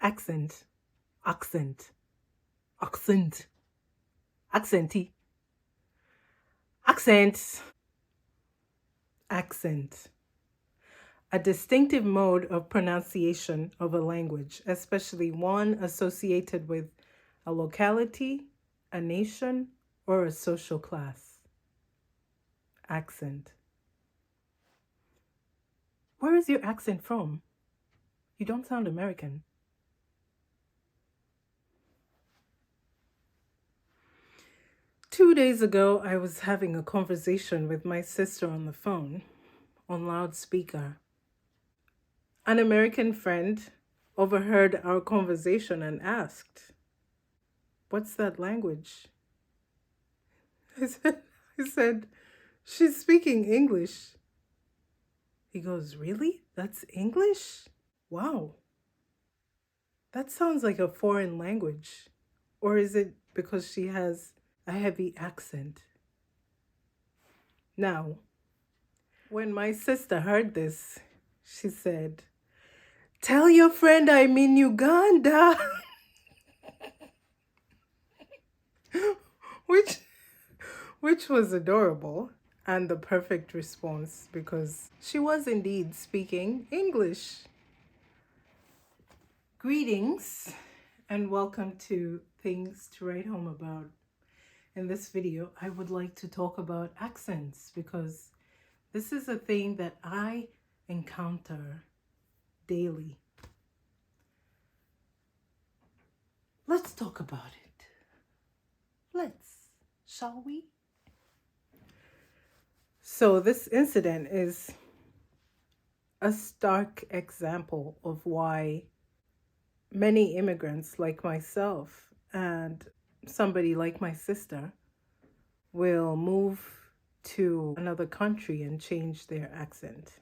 Accent, accent, accent, accenty, accent, accent. A distinctive mode of pronunciation of a language, especially one associated with a locality, a nation, or a social class. Accent. Where is your accent from? You don't sound American. Two days ago, I was having a conversation with my sister on the phone, on loudspeaker. An American friend overheard our conversation and asked, "What's that language?" I said, "She's speaking English." He goes, "Really? That's English? Wow. That sounds like a foreign language. Or is it because she has a heavy accent?" Now, when my sister heard this, she said, "Tell your friend I'm in Uganda." which which was adorable and the perfect response because she was indeed speaking English. Greetings and welcome to Things to Write Home About. In this video, I would like to talk about accents because this is a thing that I encounter daily. Let's talk about it. Shall we? So this incident is a stark example of why many immigrants like myself and somebody like my sister will move to another country and change their accent.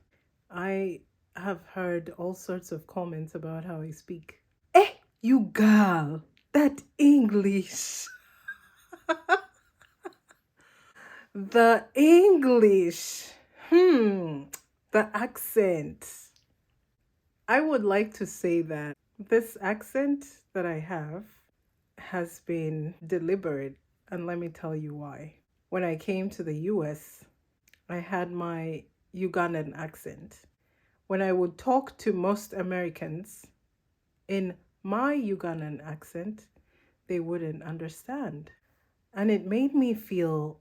I have heard all sorts of comments about how I speak. You girl, that English. The English. The accent. I would like to say that this accent that I have has been deliberate, and let me tell you why. When I came to the US, I had my Ugandan accent. When I would talk to most Americans in my Ugandan accent, they wouldn't understand. And it made me feel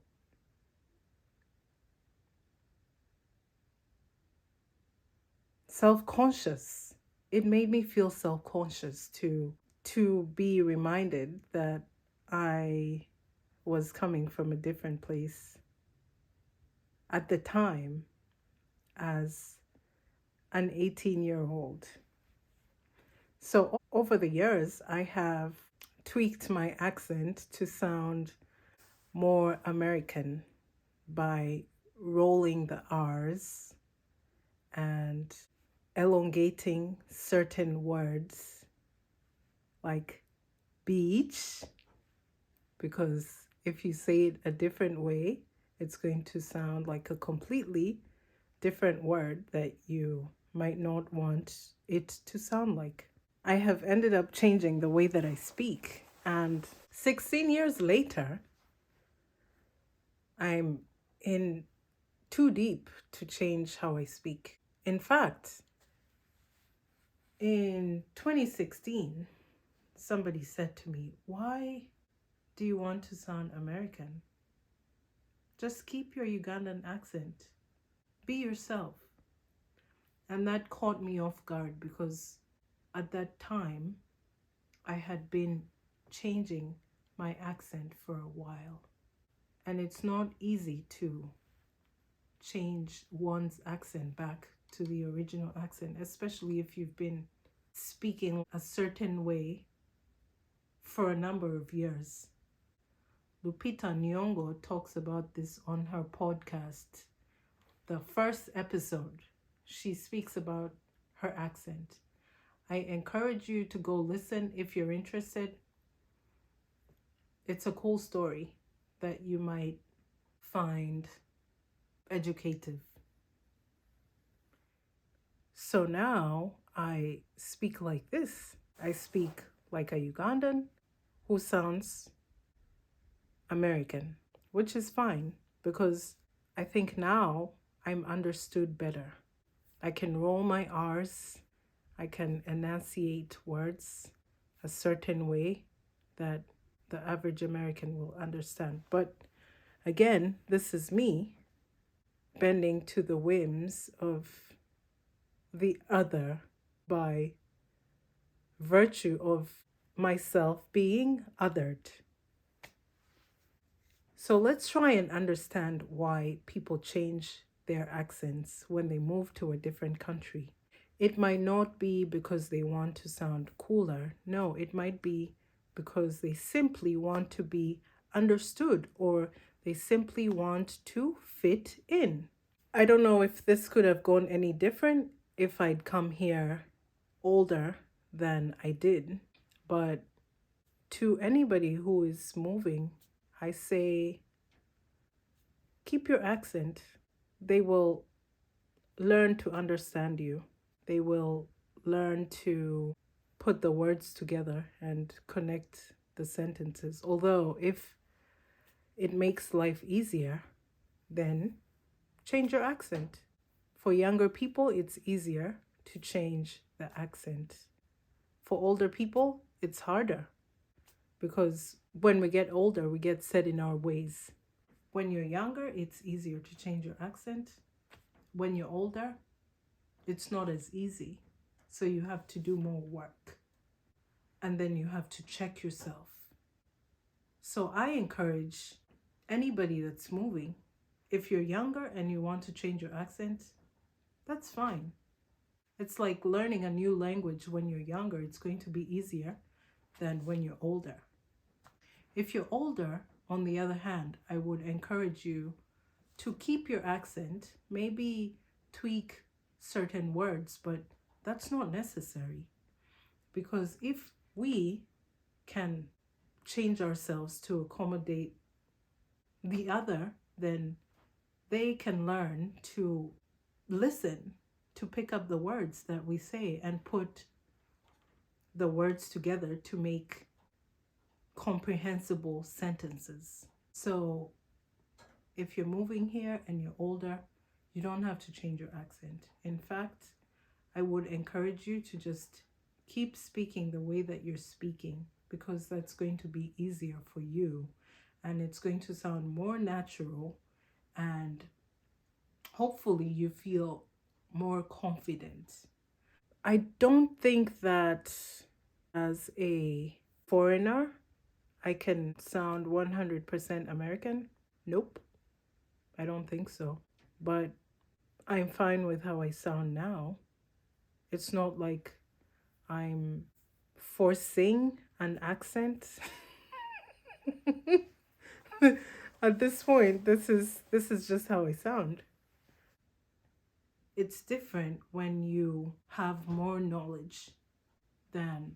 self-conscious. It made me feel self-conscious to be reminded that I was coming from a different place at the time as an 18-year-old. So over the years, I have tweaked my accent to sound more American by rolling the R's and elongating certain words like beach, because if you say it a different way, it's going to sound like a completely different word that you might not want it to sound like. I have ended up changing the way that I speak, and 16 years later, I'm in too deep to change how I speak. In fact, in 2016, somebody said to me, "Why do you want to sound American? Just keep your Ugandan accent. Be yourself." And that caught me off guard because at that time, I had been changing my accent for a while. And it's not easy to change one's accent back to the original accent, especially if you've been speaking a certain way for a number of years. Lupita Nyong'o talks about this on her podcast. The first episode, she speaks about her accent. I encourage you to go listen if you're interested. It's a cool story that you might find educative. So now I speak like this I speak like a Ugandan who sounds American, which is fine because I think now I'm understood better. I can roll my R's, I can enunciate words a certain way that the average American will understand. But again, this is me bending to the whims of the other by virtue of myself being othered. So let's try and understand why people change their accents when they move to a different country. It might not be because they want to sound cooler. No, it might be because they simply want to be understood or they simply want to fit in. I don't know if this could have gone any different if I'd come here older than I did, but to anybody who is moving, I say keep your accent. They will learn to understand you. They will learn to put the words together and connect the sentences. Although, if it makes life easier, then change your accent. For younger people, it's easier to change the accent. For older people, it's harder because when we get older, we get set in our ways. When you're younger, it's easier to change your accent. When you're older, it's not as easy. So you have to do more work. And then you have to check yourself. So I encourage anybody that's moving, if you're younger and you want to change your accent, that's fine. It's like learning a new language when you're younger. It's going to be easier than when you're older. If you're older, on the other hand, I would encourage you to keep your accent, maybe tweak certain words, but that's not necessary. Because if we can change ourselves to accommodate the other, then they can learn to listen, to pick up the words that we say and put the words together to make comprehensible sentences. So if you're moving here and you're older, you don't have to change your accent. In fact, I would encourage you to just keep speaking the way that you're speaking because that's going to be easier for you and it's going to sound more natural and hopefully you feel more confident. I don't think that as a foreigner, I can sound 100% American. Nope, I don't think so. But I'm fine with how I sound now. It's not like I'm forcing an accent. At this point, this is just how I sound. It's different when you have more knowledge than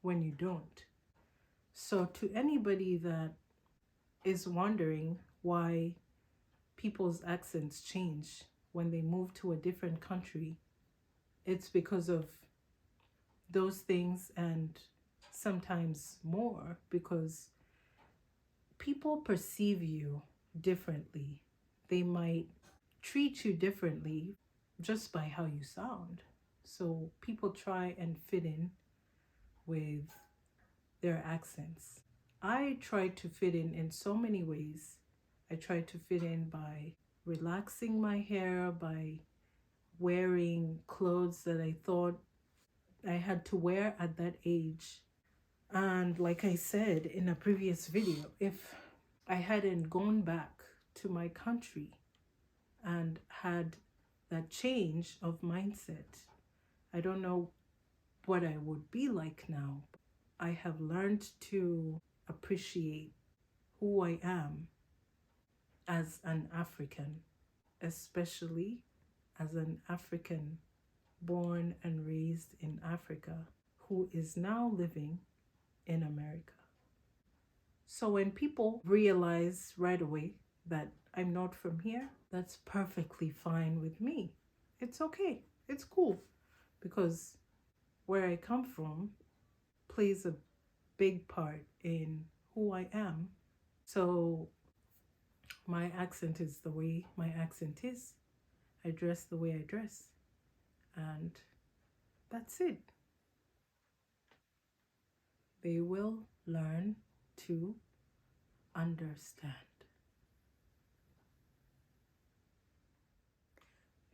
when you don't. So to anybody that is wondering why people's accents change when they move to a different country, it's because of those things and sometimes more because people perceive you differently. They might treat you differently just by how you sound. So people try and fit in with their accents. I try to fit in so many ways. I try to fit in by relaxing my hair, by wearing clothes that I thought I had to wear at that age. And like I said in a previous video, if I hadn't gone back to my country and had that change of mindset, I don't know what I would be like now. I have learned to appreciate who I am as an African, especially as an African born and raised in Africa who is now living in America. So when people realize right away that I'm not from here, that's perfectly fine with me. It's okay. It's cool because where I come from, plays a big part in who I am. So my accent is the way my accent is. I dress the way I dress. And that's it. They will learn to understand.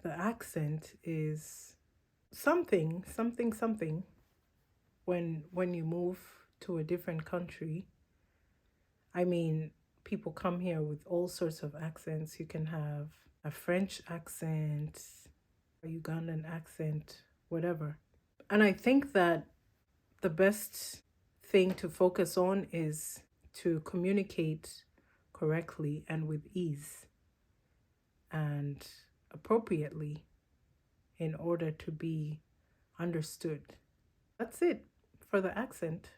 The accent is something when you move to a different country. I mean, people come here with all sorts of accents. You can have a French accent, a Ugandan accent, whatever. And I think that the best thing to focus on is to communicate correctly and with ease and appropriately in order to be understood. That's it for the accent.